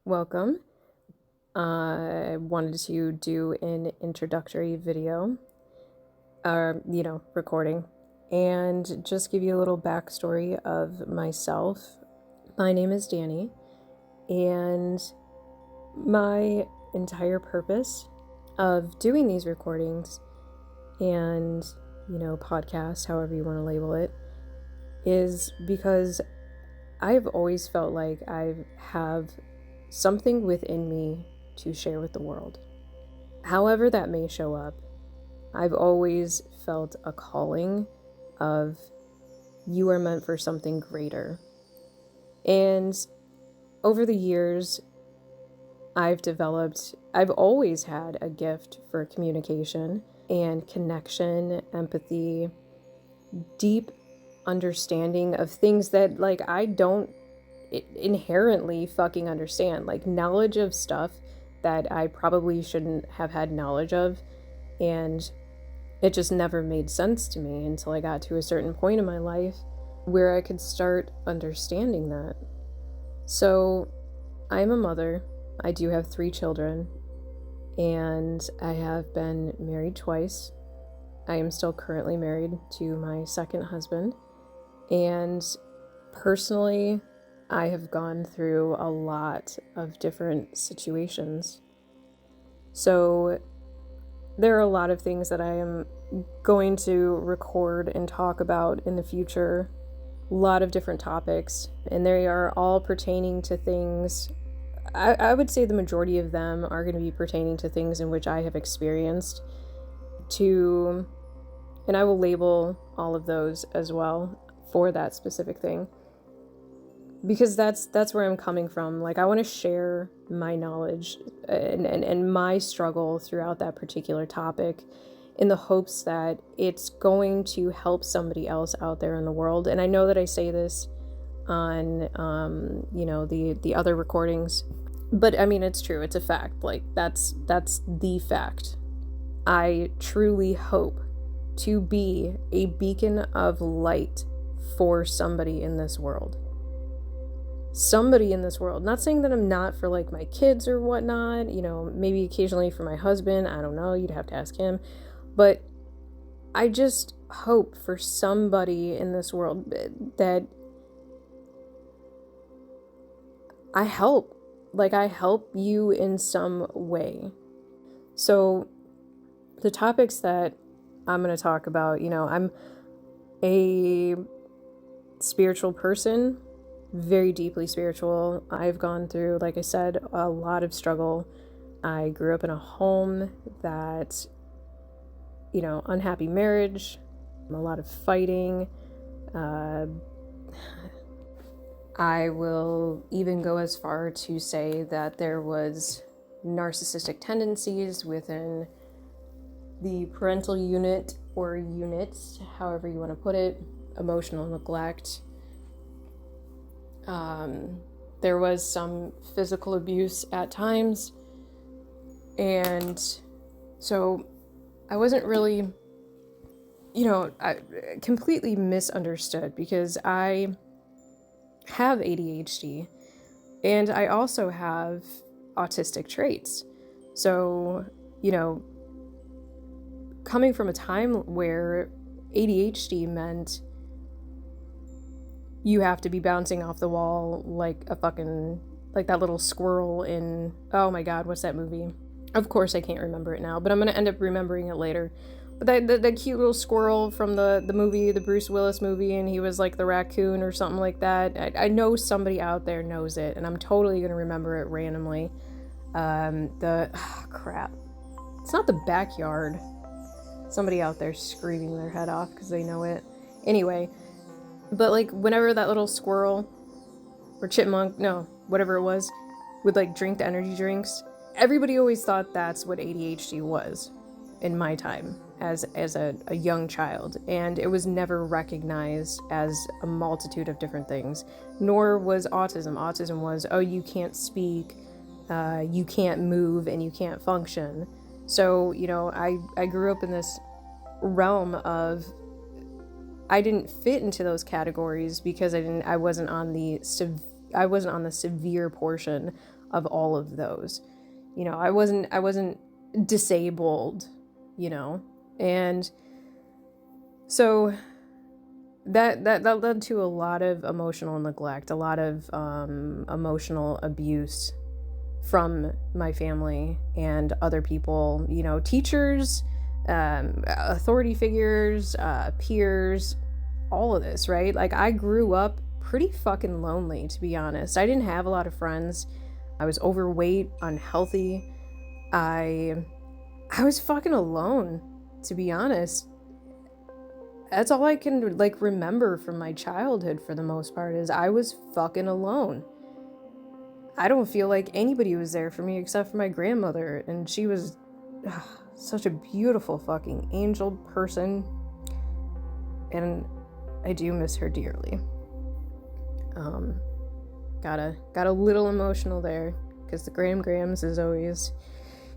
Welcome. I wanted to do an introductory video, recording, and just give you a little backstory of myself. My name is Danny, and my entire purpose of doing these recordings and, podcast, however you want to label it, is because I've always felt like I have something within me to share with the world. However that may show up, I've always felt a calling of you are meant for something greater. And over the years, I've always had a gift for communication and connection, empathy, deep understanding of things that I don't inherently fucking understand, knowledge of stuff that I probably shouldn't have had knowledge of, and it just never made sense to me until I got to a certain point in my life where I could start understanding that. So I'm a mother. I do have 3 children, and I have been married twice. I am still currently married to my second husband, and personally, I have gone through a lot of different situations. So there are a lot of things that I am going to record and talk about in the future. A lot of different topics, and they are all pertaining to things. I would say the majority of them are going to be pertaining to things in which I have experienced, and I will label all of those as well for that specific thing, because that's where I'm coming from. I want to share my knowledge and my struggle throughout that particular topic, in the hopes that it's going to help somebody else out there in the world. And I know that I say this on the other recordings, but I mean, it's true. It's a fact. That's the fact. I truly hope to be a beacon of light for somebody in this world. Not saying that I'm not for my kids or whatnot, maybe occasionally for my husband. I don't know, you'd have to ask him. But I just hope for somebody in this world that I help. I help you in some way. So the topics that I'm going to talk about, I'm a spiritual person, very deeply spiritual. I've gone through, like I said, a lot of struggle. I grew up in a home that, unhappy marriage, a lot of fighting. I will even go as far to say that there was narcissistic tendencies within the parental unit, or units, however you want to put it, emotional neglect. There was some physical abuse at times, and so I wasn't really, completely misunderstood, because I have ADHD and I also have autistic traits. So, coming from a time where ADHD meant you have to be bouncing off the wall like that little squirrel in, oh my god, what's that movie? Of course I can't remember it now, but I'm going to end up remembering it later. But that cute little squirrel from the movie, the Bruce Willis movie, and he was like the raccoon or something like that. I know somebody out there knows it, and I'm totally going to remember it randomly. Crap. It's not The Backyard. Somebody out there screaming their head off because they know it. Anyway, but whenever that little squirrel or chipmunk, no, whatever it was, would drink the energy drinks, everybody always thought that's what ADHD was in my time as a young child, and it was never recognized as a multitude of different things, nor was autism. Autism was, oh, you can't speak, you can't move, and you can't function. So, I grew up in this realm of, I didn't fit into those categories because I wasn't on the I wasn't on the severe portion of all of those. You know, I wasn't disabled, you know. And so that led to a lot of emotional neglect, a lot of emotional abuse from my family and other people, you know, teachers, authority figures, peers, all of this, right? Like, I grew up pretty fucking lonely, to be honest. I didn't have a lot of friends. I was overweight, unhealthy. I was fucking alone, to be honest. That's all I can, like, remember from my childhood for the most part, is I was fucking alone. I don't feel like anybody was there for me except for my grandmother, and she was such a beautiful fucking angel person, and I do miss her dearly. Got a little emotional there, because the Grams is always,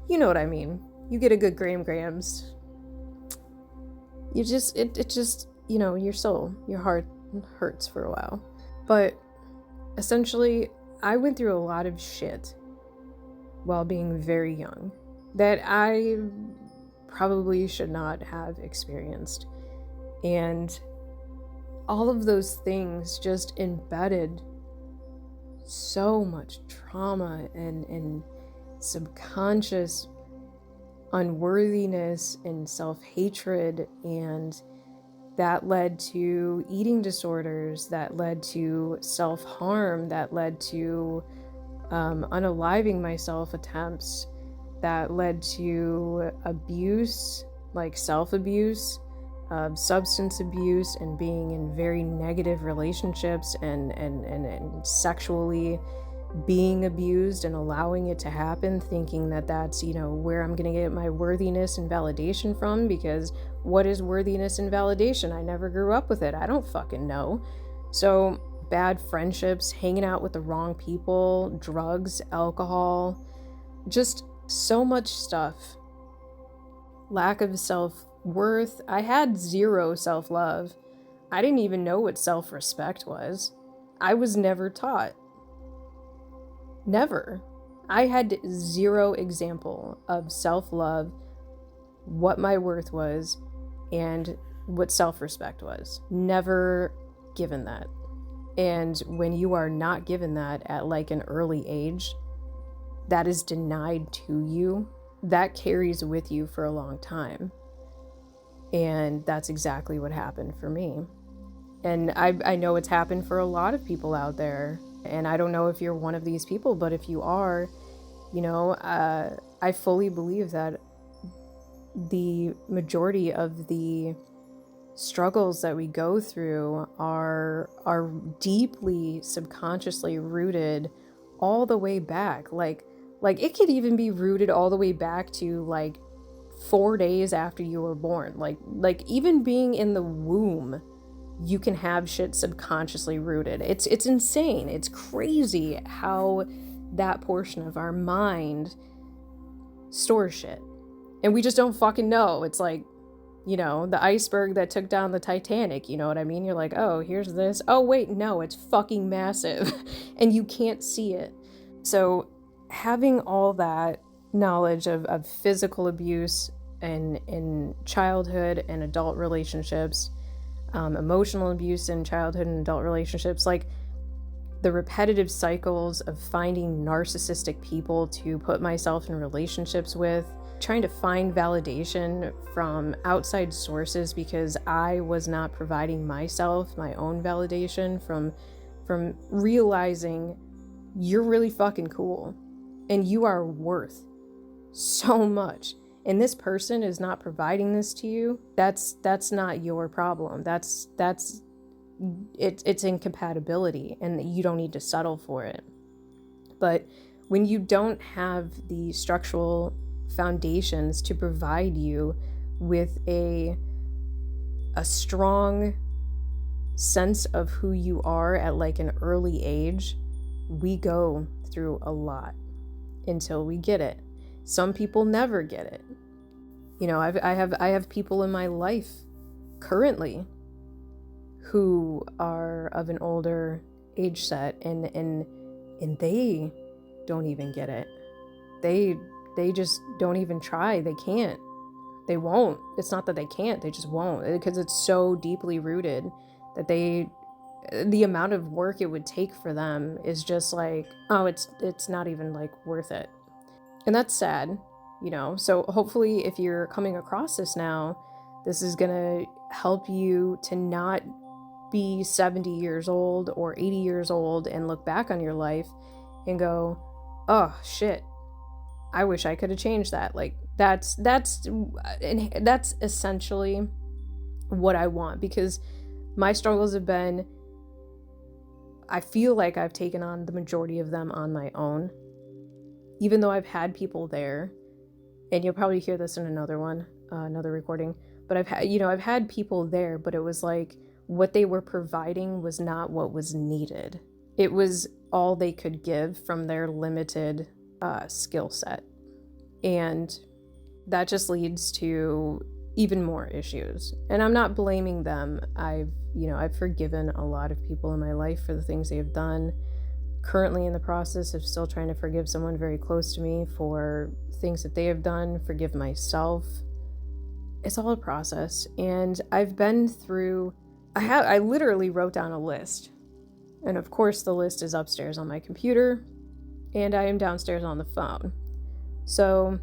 you know what I mean. You get a good Grams. You just, it just, you know, your soul, your heart hurts for a while. But essentially, I went through a lot of shit while being very young that I probably should not have experienced. And all of those things just embedded so much trauma and subconscious unworthiness and self-hatred, and that led to eating disorders, that led to self-harm, that led to unaliving myself attempts, that led to abuse, like self-abuse, substance abuse, and being in very negative relationships and sexually being abused and allowing it to happen, thinking that that's, you know, where I'm gonna get my worthiness and validation from, because what is worthiness and validation? I never grew up with it. I don't fucking know. So bad friendships, hanging out with the wrong people, drugs, alcohol, just so much stuff. Lack of self-worth. I had zero self-love. I didn't even know what self-respect was. I was never taught. Never. I had zero example of self-love, what my worth was, and what self-respect was. Never given that. And when you are not given that at like an early age, that is denied to you, that carries with you for a long time. And that's exactly what happened for me. And I know it's happened for a lot of people out there. And I don't know if you're one of these people, but if you are, you know, I fully believe that the majority of the struggles that we go through are deeply subconsciously rooted all the way back. Like it could even be rooted all the way back to like 4 days after you were born. Like even being in the womb, you can have shit subconsciously rooted. It's insane. It's crazy how that portion of our mind stores shit. And we just don't fucking know. It's like, you know, the iceberg that took down the Titanic, you know what I mean? You're like, oh, here's this. Oh, wait, no, it's fucking massive. And you can't see it. So having all that knowledge of physical abuse and in childhood and adult relationships, emotional abuse in childhood and adult relationships, like the repetitive cycles of finding narcissistic people to put myself in relationships with, trying to find validation from outside sources because I was not providing myself my own validation, from realizing you're really fucking cool and you are worth so much. And this person is not providing this to you, that's not your problem. It's incompatibility, and you don't need to settle for it. But when you don't have the structural foundations to provide you with a strong sense of who you are at like an early age, we go through a lot until we get it. Some people never get it. You know, I have people in my life currently who are of an older age set, and they don't even get it. They just don't even try. They can't. They won't. It's not that they can't, they just won't, because it's so deeply rooted that the amount of work it would take for them is just like, oh, it's not even like worth it. And that's sad, you know. So hopefully if you're coming across this now, this is gonna help you to not be 70 years old or 80 years old and look back on your life and go, oh shit, I wish I could have changed that. Like that's essentially what I want, because my struggles have been, I feel like I've taken on the majority of them on my own, even though I've had people there, and you'll probably hear this in another recording, but I've had people there, but it was like what they were providing was not what was needed. It was all they could give from their limited skill set. And that just leads to even more issues. And I'm not blaming them. I've forgiven a lot of people in my life for the things they have done. Currently in the process of still trying to forgive someone very close to me for things that they have done, forgive myself. It's all a process. And I've been through, I literally wrote down a list. And of course the list is upstairs on my computer, and I am downstairs on the phone. So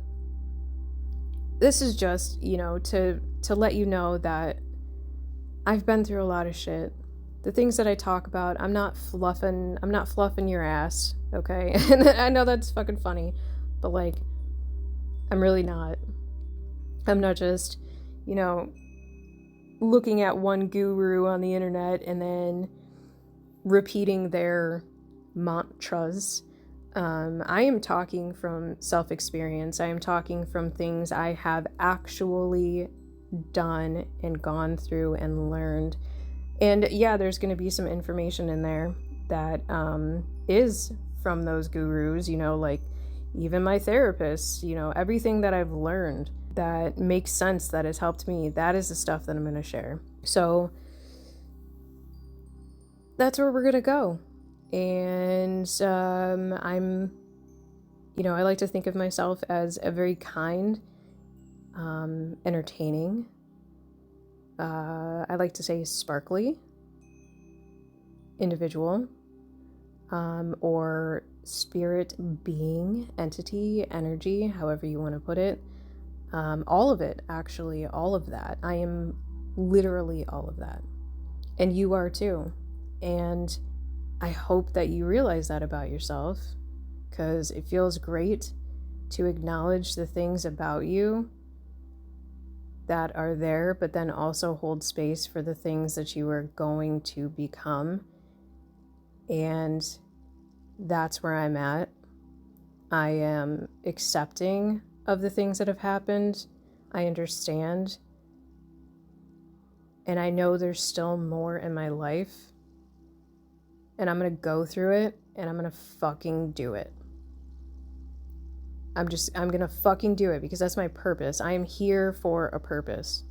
this is just, to let you know that I've been through a lot of shit. The things that I talk about, I'm not fluffing your ass, okay? And I know that's fucking funny, but like, I'm really not. I'm not just, looking at one guru on the internet and then repeating their mantras. I am talking from self-experience. I am talking from things I have actually done and gone through and learned. And yeah, there's going to be some information in there that is from those gurus, like even my therapist, everything that I've learned that makes sense, that has helped me, that is the stuff that I'm going to share. So that's where we're going to go. And I'm, I like to think of myself as a very kind, entertaining, I like to say sparkly individual, or spirit being, entity, energy, however you want to put it. All of it, actually, all of that. I am literally all of that. And you are too. And I hope that you realize that about yourself, because it feels great to acknowledge the things about you that are there, but then also hold space for the things that you are going to become. And that's where I'm at. I am accepting of the things that have happened. I understand. And I know there's still more in my life. And I'm going to go through it, and I'm going to fucking do it. I'm going to fucking do it, because that's my purpose. I am here for a purpose.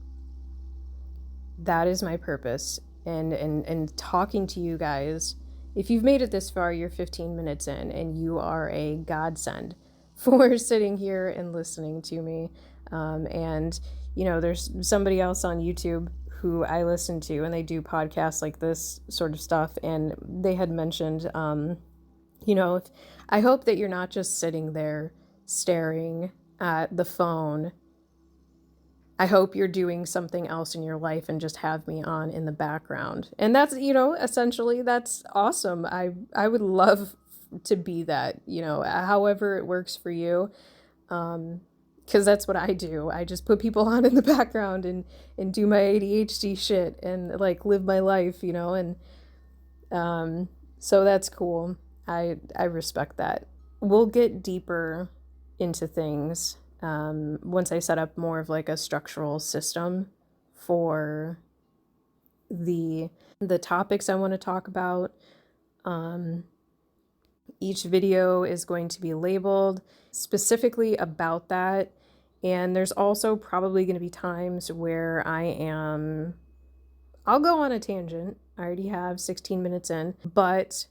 That is my purpose. And talking to you guys, if you've made it this far, you're 15 minutes in, and you are a godsend for sitting here and listening to me. And, there's somebody else on YouTube who I listen to, and they do podcasts like this sort of stuff, and they had mentioned, if, I hope that you're not just sitting there staring at the phone. I hope you're doing something else in your life and just have me on in the background. And that's, essentially, that's awesome. I would love to be that, however it works for you. Because that's what I do. I just put people on in the background and do my ADHD shit and like live my life, and so that's cool. I respect that. We'll get deeper into things once I set up more of like a structural system for the topics I want to talk about. Each video is going to be labeled specifically about that. And there's also probably going to be times where I'll go on a tangent. I already have 16 minutes in, but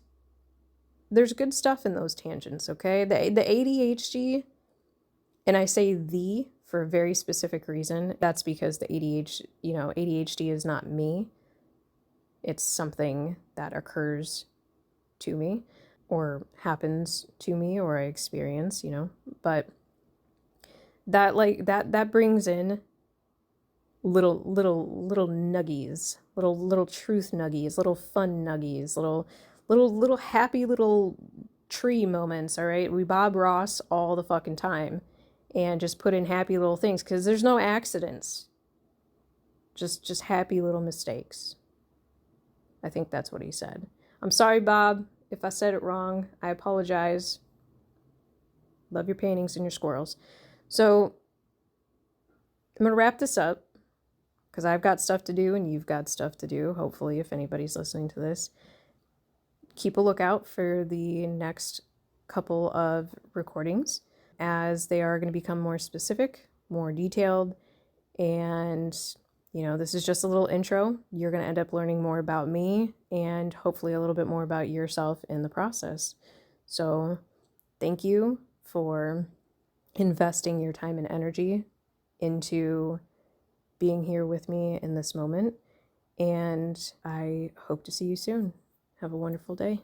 there's good stuff in those tangents, okay? The ADHD, and I say the for a very specific reason. That's because the ADHD is not me. It's something that occurs to me or happens to me or I experience, but that brings in little nuggies, little truth nuggies, little fun nuggies, little happy little tree moments. All right, we Bob Ross all the fucking time and just put in happy little things because there's no accidents, just happy little mistakes. I think that's what he said. I'm sorry, Bob, if I said it wrong. I apologize. Love your paintings and your squirrels. So I'm going to wrap this up because I've got stuff to do and you've got stuff to do, hopefully, if anybody's listening to this. Keep a lookout for the next couple of recordings as they are going to become more specific, more detailed, and this is just a little intro. You're going to end up learning more about me and hopefully a little bit more about yourself in the process. So thank you for investing your time and energy into being here with me in this moment. And I hope to see you soon. Have a wonderful day.